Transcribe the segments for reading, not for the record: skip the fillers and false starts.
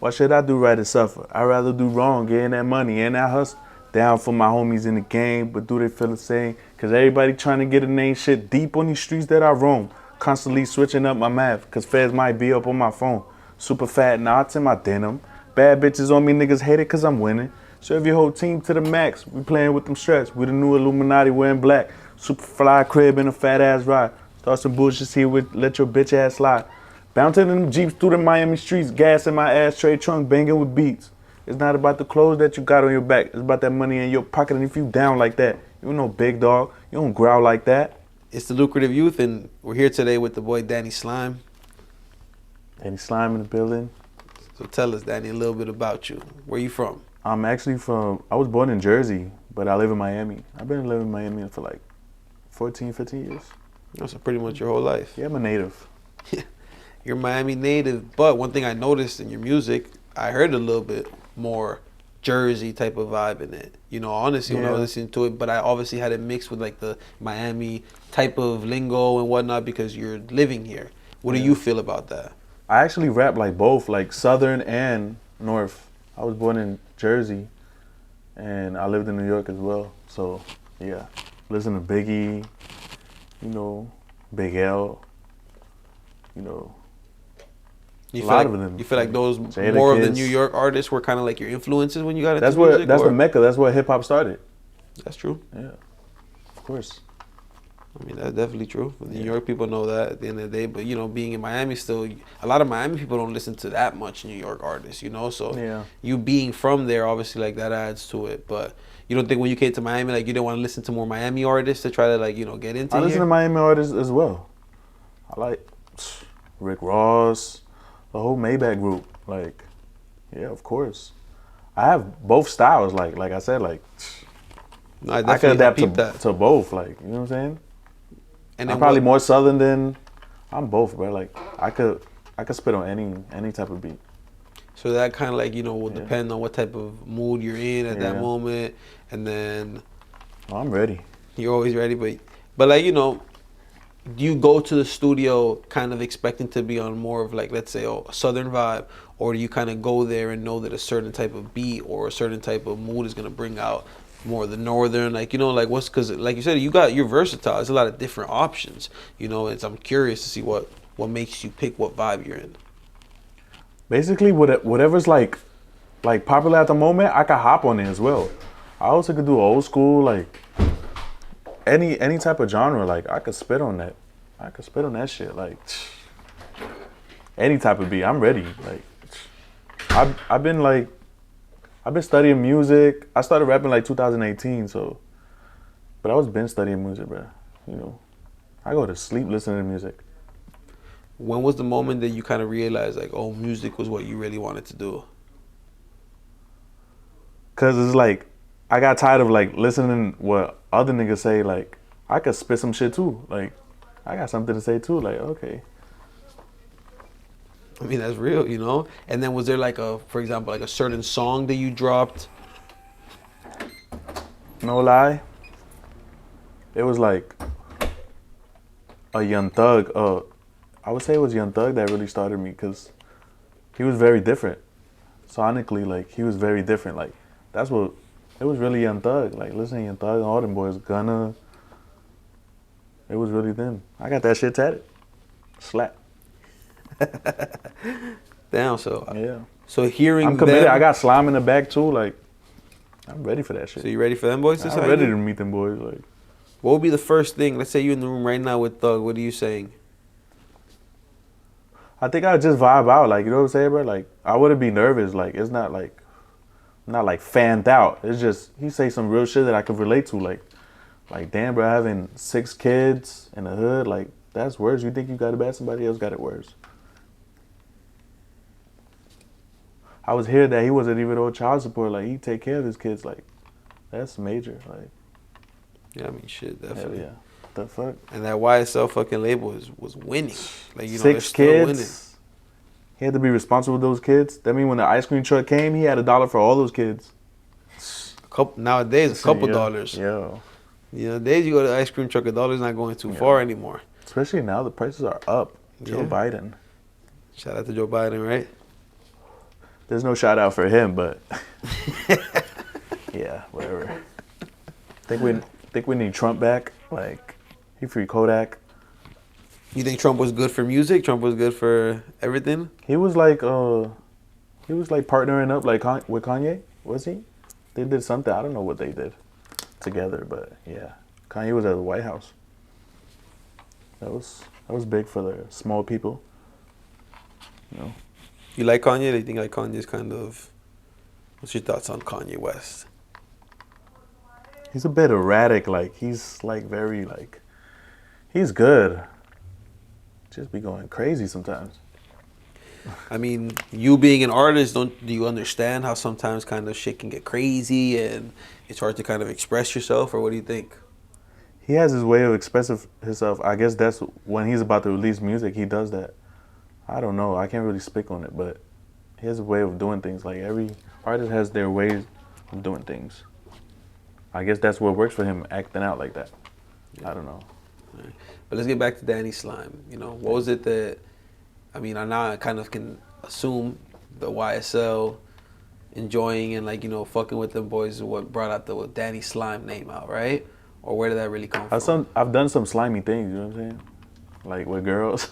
Why should I do right and suffer? I'd rather do wrong, getting that money and that hustle. Down for my homies in the game, but do they feel the same? Cause everybody trying to get a name shit deep on these streets that I roam. Constantly switching up my math, cause feds might be up on my phone. Super fat knots in my denim. Bad bitches on me, niggas hate it cause I'm winning. Serve your whole team to the max. We playing with them straps. We the new Illuminati wearing black. Super fly crib and a fat ass ride. Start some bullshit here with let your bitch ass slide. Bouncing them Jeeps through the Miami streets. Gas in my ashtray trunk, banging with beats. It's not about the clothes that you got on your back. It's about that money in your pocket. And if you down like that, you no big dog. You don't growl like that. It's the Lucrative Youth, and we're here today with the boy Danny Slime. Danny Slime in the building. So tell us, Danny, a little bit about you. Where you from? I'm actually from, I was born in Jersey, but I live in Miami. I've been living in Miami for like 14, 15 years. That's pretty much your whole life. Yeah, I'm a native. You're a Miami native, but one thing I noticed in your music, I heard a little bit more Jersey type of vibe in it. You know, honestly, when I was listening to it, but I obviously had it mixed with like the Miami type of lingo and whatnot because you're living here. What do you feel about that? I actually rap like both, like Southern and North. I was born in Jersey, and I lived in New York as well. So, yeah, listen to Biggie, you know, Big L, you know, You a feel lot like, of them. You feel like those Jada more of the Kids. New York artists were kind of like your influences when you got into That's music? that's the Mecca. That's where hip hop started. That's true. Yeah, of course. I mean, that's definitely true. The New York people know that at the end of the day. But, you know, being in Miami still, a lot of Miami people don't listen to that much New York artists, you know? So you being from there, obviously, like, that adds to it. But you don't think when you came to Miami, like, you didn't want to listen to more Miami artists to try to, like, you know, get into I listen here? to Miami artists as well. I like Rick Ross, the whole Maybach group. Like, yeah, of course. I have both styles. Like I said, like, No, I can adapt that. to both. Like, you know what I'm saying? And I'm probably more Southern than I'm both, bro. Like I could spit on any type of beat. So that kind of like, you know, will depend on what type of mood you're in at that moment. And then I'm ready. You're always ready, but like, you know, do you go to the studio kind of expecting to be on more of like, let's say, a Southern vibe, or do you kind of go there and know that a certain type of beat or a certain type of mood is gonna bring out more of the Northern, like, you know, like what's, because like you said, you're versatile. There's a lot of different options, you know, and so I'm curious to see what makes you pick what vibe you're in. Basically, whatever's like popular at the moment, I can hop on it as well. I also could do old school, like any type of genre. Like I could spit on that. I could spit on that shit. Like any type of beat, I'm ready. Like I've been studying music. I started rapping like 2018, so, but I was been studying music, bro. You know, I go to sleep listening to music. When was the moment that you kind of realized like, oh, music was what you really wanted to do? Cause it's like, I got tired of like listening what other niggas say. Like, I could spit some shit too. Like, I got something to say too. Like, okay. I mean, that's real, you know? And then was there like for example, like a certain song that you dropped? No lie. It was like a Young Thug. I would say it was Young Thug that really started me, because he was very different. Sonically, like, he was very different. Like, that's what, it was really Young Thug. Like, listening to Young Thug and all them boys, Gunna. It was really them. I got that shit tatted. Slap. Damn, so yeah. So hearing I'm committed. them, I got Slime in the back too. Like, I'm ready for that shit. So you ready for them boys? I'm ready to meet them boys. Like, what would be the first thing? Let's say you're in the room right now with Thug. What are you saying? I think I just vibe out. Like, you know what I'm saying, bro? Like, I wouldn't be nervous. Like, it's not like, I'm not like fanned out. It's just, he say some real shit that I could relate to. Like, damn, bro, having 6 kids in the hood, like, that's worse. You think you got it bad? Somebody else got it worse. I was hearing that he wasn't even on child support. Like, he take care of his kids. Like, that's major. Like, yeah, I mean, shit, definitely. Hell yeah. The fuck? And that YSL fucking label was winning. Like, you know, 6 kids. Winning. He had to be responsible with those kids. That mean when the ice cream truck came, he had $1 for all those kids. Nowadays, a couple dollars. Yeah. You know, nowadays you go to the ice cream truck, $1 not going too far anymore. Especially now, the prices are up. Joe Biden. Shout out to Joe Biden, right? There's no shout out for him, but yeah, whatever. Think we need Trump back. Like, he free Kodak. You think Trump was good for music? Trump was good for everything? He was like partnering up like with Kanye, was he? They did something. I don't know what they did together, but yeah, Kanye was at the White House. That was big for the small people. You know, You like Kanye? Do you think like Kanye's kind of... What's your thoughts on Kanye West? he's a bit erratic. Like he's like very like he's good. Just be going crazy sometimes. I mean, you being an artist, do you understand how sometimes kind of shit can get crazy and it's hard to kind of express yourself, or what do you think? He has his way of expressing himself. I guess that's when he's about to release music. He does that. I don't know. I can't really speak on it, but he has a way of doing things. Like every artist has their ways of doing things. I guess that's what works for him, acting out like that. I don't know. Right. But let's get back to Danny Slime. You know, what was it that... I mean, I now kind of can assume the YSL enjoying and like, you know, fucking with them boys is what brought out the Danny Slime name out, right? Or where did that really come from? I've done some slimy things, you know what I'm saying? Like with girls.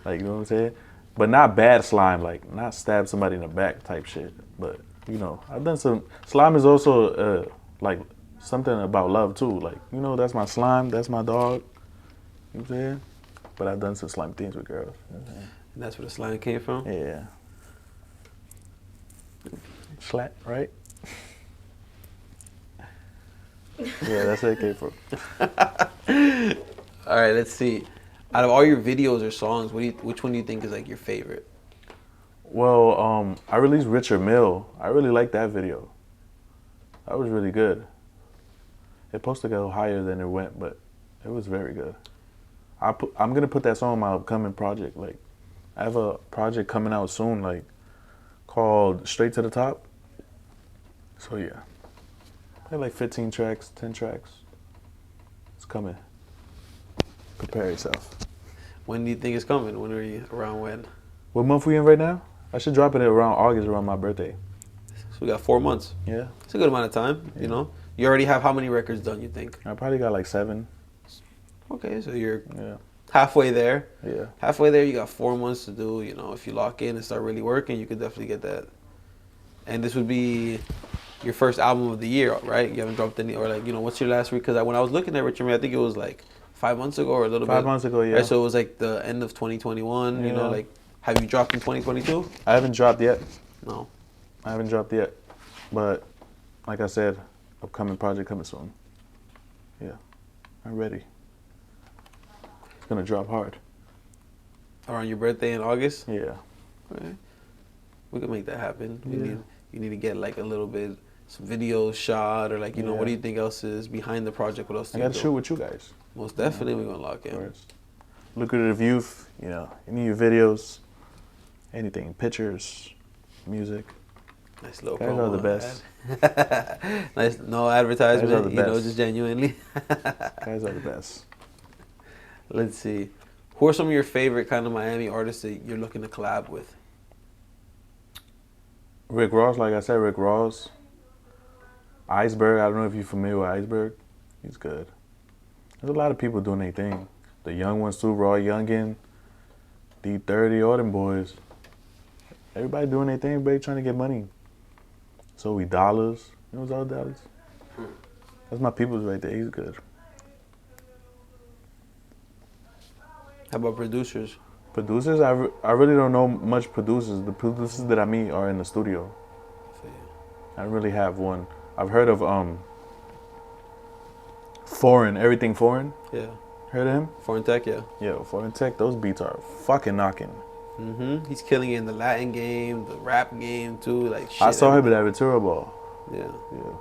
Like, you know what I'm saying? But not bad slime, like not stab somebody in the back type shit. But, you know, I've done some... Slime is also like something about love too. Like, you know, that's my slime, that's my dog. You know what I'm saying? But I've done some slime things with girls. You know what I'm saying? And that's where the slime came from? Yeah. Slat, right? Yeah, that's where it came from. All right, let's see. Out of all your videos or songs, which one do you think is like your favorite? Well, I released Richard Mill. I really liked that video. That was really good. It posted to go higher than it went, but it was very good. I'm gonna put that song on my upcoming project. Like, I have a project coming out soon, like called Straight to the Top. So yeah, I have like 15 tracks, 10 tracks. It's coming. Prepare yourself. When do you think it's coming? When are you around when? What month we in right now? I should drop it around August, around my birthday. So we got 4 months. Yeah. It's a good amount of time, you know? You already have how many records done, you think? I probably got like 7. Okay, so you're Yeah. halfway there. Yeah. Halfway there, you got 4 months to do, you know, if you lock in and start really working, you could definitely get that. And this would be your first album of the year, right? You haven't dropped any, or like, you know, what's your last week? Because when I was looking at Richard Mille, I think it was like 5 months ago or a little bit. 5 months ago, yeah. Right, so it was like the end of 2021, you know, Yeah. like, have you dropped in 2022? I haven't dropped yet. No. I haven't dropped yet. But like I said, upcoming project coming soon. Yeah. I'm ready. It's gonna drop hard. Around your birthday in August? Yeah. Okay. We could make that happen. Yeah. You need to get like a little bit, some videos shot, or like, you know, what do you think else is behind the project? What else do I you gotta do? shoot with you guys. Most definitely we're gonna lock in. First. Lucrative youth, you know, any of your videos, anything, pictures, music. Nice little Guys promo. are the best. Nice, no advertisement, Guys are the you know, best. just genuinely. Guys are the best. Let's see. Who are some of your favorite kind of Miami artists that you're looking to collab with? Rick Ross, like I said, Rick Ross. Iceberg, I don't know if you're familiar with Iceberg. He's good. There's a lot of people doing their thing. The young ones too, Raw Youngin, D30, all them boys. Everybody doing their thing, everybody trying to get money. So we dollars. You know what's all dollars? That's my people's right there. He's good. How about producers? Producers, I really don't know much producers. The producers that I meet are in the studio. I don't really have one. I've heard of Foreign, Everything Foreign. Yeah. Heard of him? Foreign Tech, yeah. Yo, Foreign Tech, those beats are fucking knocking. He's killing it in the Latin game, the rap game too. Like shit. I saw him at Ventura Ball. Yeah. Yeah.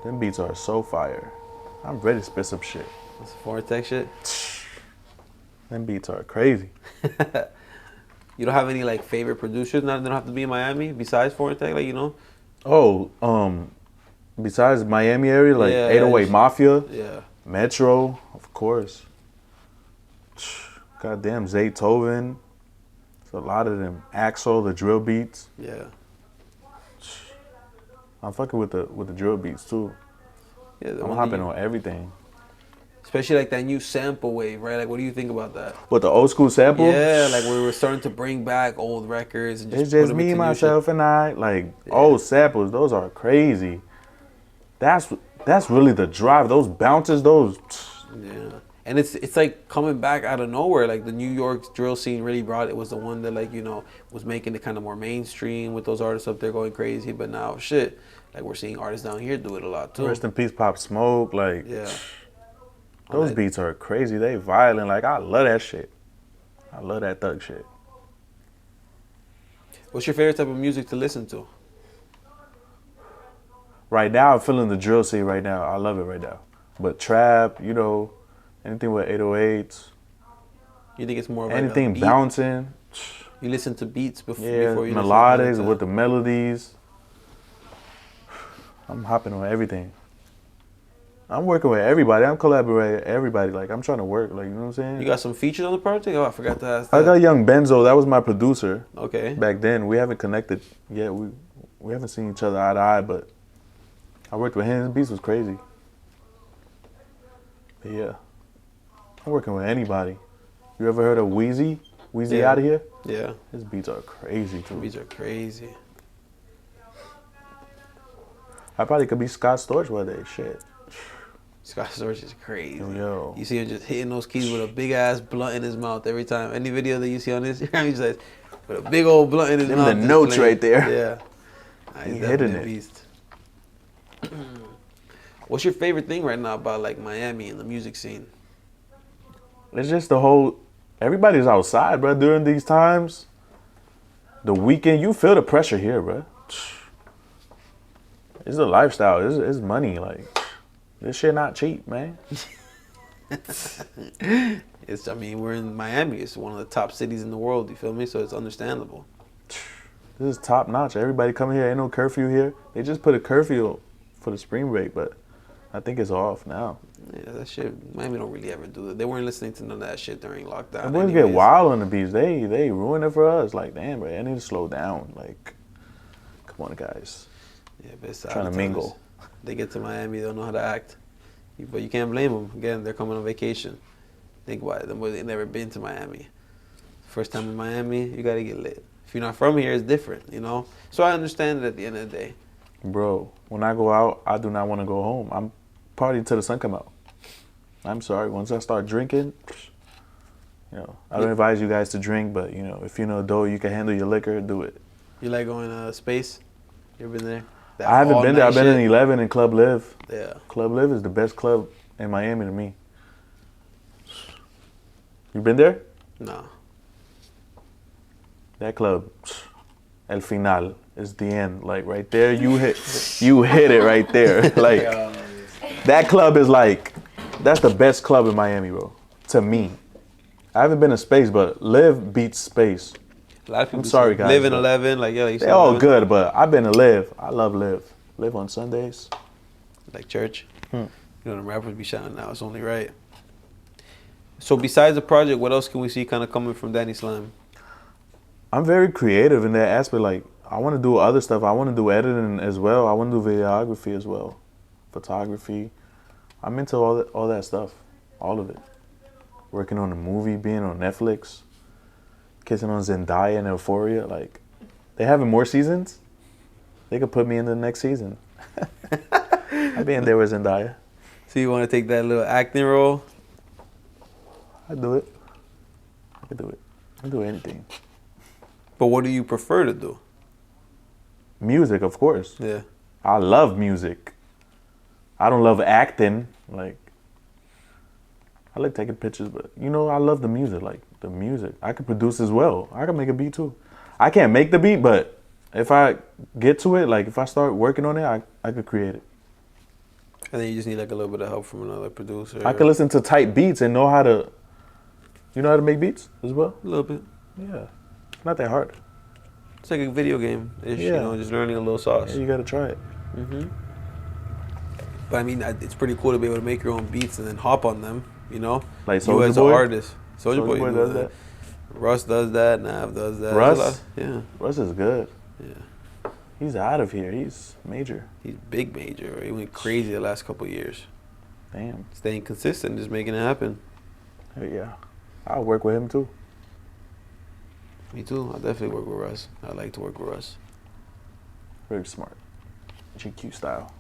Them beats are so fire. I'm ready to spit some shit. That's Foreign Tech shit. Them beats are crazy. You don't have any like favorite producers now that don't have to be in Miami besides Foreign Tech, like, you know? Oh, besides Miami area, like Yeah, 808 just- Mafia, Yeah. Metro, of course. Goddamn, Zaytoven. It's a lot of them Axel, the drill beats. Yeah. I'm fucking with the drill beats too. Yeah, I'm hopping on everything. Especially like that new sample wave, right? Like, what do you think about that? With the old school sample? Yeah, like we were starting to bring back old records and just It's put just them me, into new myself, shit. and I. Like old samples, those are crazy. That's really the drive. Those bounces, those. Yeah, and it's like coming back out of nowhere. Like the New York drill scene really brought it. Was the one that like was making it kind of more mainstream with those artists up there going crazy. But now shit, like we're seeing artists down here do it a lot too. Rest in peace, Pop Smoke. Like Yeah, those beats are crazy. They violent. Like I love that shit. I love that thug shit. What's your favorite type of music to listen to? Right now, I'm feeling the drill scene right now. I love it right now. But trap, anything with 808s. You think it's more of Anything like a beat? bouncing. You listen to beats before you melodics listen to with the melodies. I'm hopping on everything. I'm working with everybody. I'm collaborating with everybody. Like, I'm trying to work. Like, you know what I'm saying? You got some features on the project? Oh, I forgot to ask that. I got Young Benzo. That was my producer. Okay. Back then. We haven't connected yet. We haven't seen each other eye to eye, but I worked with him. His beats was crazy. But yeah. I'm working with anybody. You ever heard of Wheezy? Wheezy Yeah. Out of Here? Yeah. His beats are crazy too. Beats are crazy. I probably could be Scott Storch one day. Shit. Scott Storch is crazy. Yo. You see him just hitting those keys with a big ass blunt in his mouth every time. Any video that you see on Instagram, he's like with a big old blunt in his Them mouth. the just notes playing. right there. Yeah. Nah, he's He definitely hitting a it. beast. What's your favorite thing right now about like Miami and the music scene? It's just the whole. Everybody's outside, bro. During these times, the weekend, you feel the pressure here, bro. It's a lifestyle. It's money. Like, this shit not cheap, man. I mean, we're in Miami. It's one of the top cities in the world. You feel me? So it's understandable. This is top notch. Everybody coming here. Ain't no curfew here. They just put a curfew for the spring break, but I think it's off now. Yeah, that shit. Miami don't really ever do it. They weren't listening to none of that shit during lockdown. The boys get wild on the beach. They ruin it for us. Like, damn, bro, I need to slow down. Like, come on, guys. Yeah, but it's Trying to mingle. They get to Miami, they don't know how to act. But you can't blame them. Again, they're coming on vacation. Think about it. Them boys ain't never been to Miami. First time in Miami, you gotta get lit. If you're not from here, it's different, So I understand it at the end of the day. Bro, when I go out, I do not want to go home. I'm partying till the sun come out. I'm sorry. Once I start drinking, I don't advise you guys to drink, but, if you're an adult, you can handle your liquor, do it. You like going to Space? You ever been there? That I haven't been there. I've been all-night in 11 and Club Live. Yeah. Club Live is the best club in Miami to me. You been there? No. That club, El Final, is the end. Like, right there, you hit it right there. Like, that club is like, that's the best club in Miami, bro. To me. I haven't been to Space, but Live beats Space. A lot of people I'm sorry, say guys, Live in but 11, like, yeah, you They're all good, but I've been to Live. I love Live. Live on Sundays. Like church. The rappers be shouting now. It's only right. So besides the project, what else can we see kind of coming from Danny Slime? I'm very creative in that aspect. Like, I want to do other stuff. I want to do editing as well. I want to do videography as well. Photography. I'm into all that stuff. All of it. Working on a movie, being on Netflix. Kissing on Zendaya and Euphoria. Like, they having more seasons? They could put me in the next season. I'd be in there with Zendaya. So you want to take that little acting role? I'd do it. I could do it. I'd do anything. But what do you prefer to do? Music, of course. Yeah. I love music. I don't love acting. Like, I like taking pictures, but, I love the music. Like, the music. I could produce as well. I can make a beat, too. I can't make the beat, but if I get to it, like, if I start working on it, I could create it. And then you just need, like, a little bit of help from another producer. I could listen to tight beats and know how to... You know how to make beats as well? A little bit. Yeah. It's not that hard. It's like a video game-ish, Yeah. just learning a little sauce. Yeah, you got to try it. But, I mean, it's pretty cool to be able to make your own beats and then hop on them, Like you Soulja as Boy? an artist. Soulja Boy Boy does does that. Russ does that. Nav does that. Russ? Yeah. Russ is good. Yeah. He's out of here. He's major. He's big major. He went crazy the last couple of years. Damn. Staying consistent, just making it happen. Yeah. I'll work with him too. Me too. I definitely work with Russ. I like to work with Russ. Very smart. GQ style.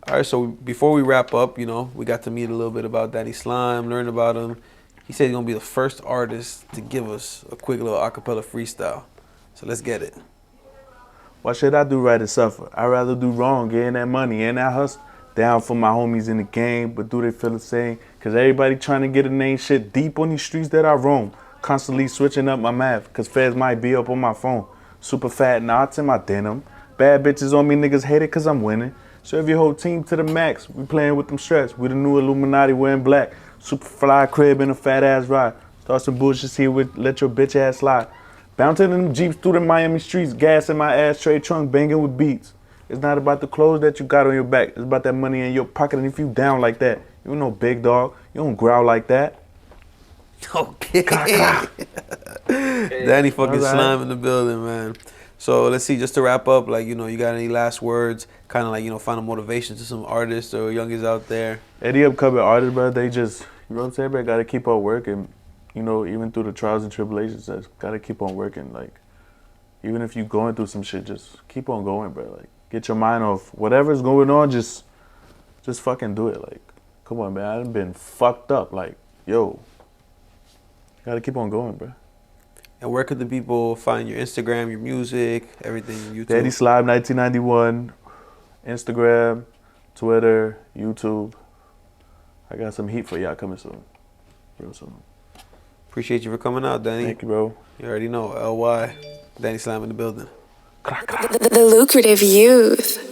All right, so before we wrap up, you know, we got to meet a little bit about Danny Slime, learn about him. He said he's gonna be the first artist to give us a quick little acapella freestyle. So let's get it. Why should I do right or suffer? I'd rather do wrong, getting that money and that hustle. Down for my homies in the game, but do they feel the same? Cause everybody trying to get a name shit deep on these streets that I roam. Constantly switching up my math, cause feds might be up on my phone. Super fat knots in my denim. Bad bitches on me, niggas hate it cause I'm winning. Serve your whole team to the max. We playing with them straps. We the new Illuminati wearing black. Super fly crib and a fat ass ride. Start some bullshit here with let your bitch ass slide. Bouncing in them Jeeps through the Miami streets. Gas in my ashtray trunk banging with beats. It's not about the clothes that you got on your back. It's about that money in your pocket. And if you down like that, you no big dog. You don't growl like that. Okay. Danny fucking Slime in the building, man. So let's see, just to wrap up, like, you know, you got any last words, kind of like, you know, final motivation to some artists or youngies out there? Any upcoming artists, bro, they just, you know what I'm saying, bro, gotta keep on working. You know, even through the trials and tribulations, just gotta keep on working. Like, even if you going through some shit, just keep on going, bro. Like, get your mind off whatever's going on, just fucking do it. Like, come on, man, I done been fucked up. Like, yo, gotta keep on going, bro. And where could the people find your Instagram, your music, everything, YouTube? Danny Slime 1991, Instagram, Twitter, YouTube. I got some heat for y'all coming soon, real soon. Appreciate you for coming out, Danny. Thank you, bro. You already know, LY, Danny Slime in the building. The lucrative youth.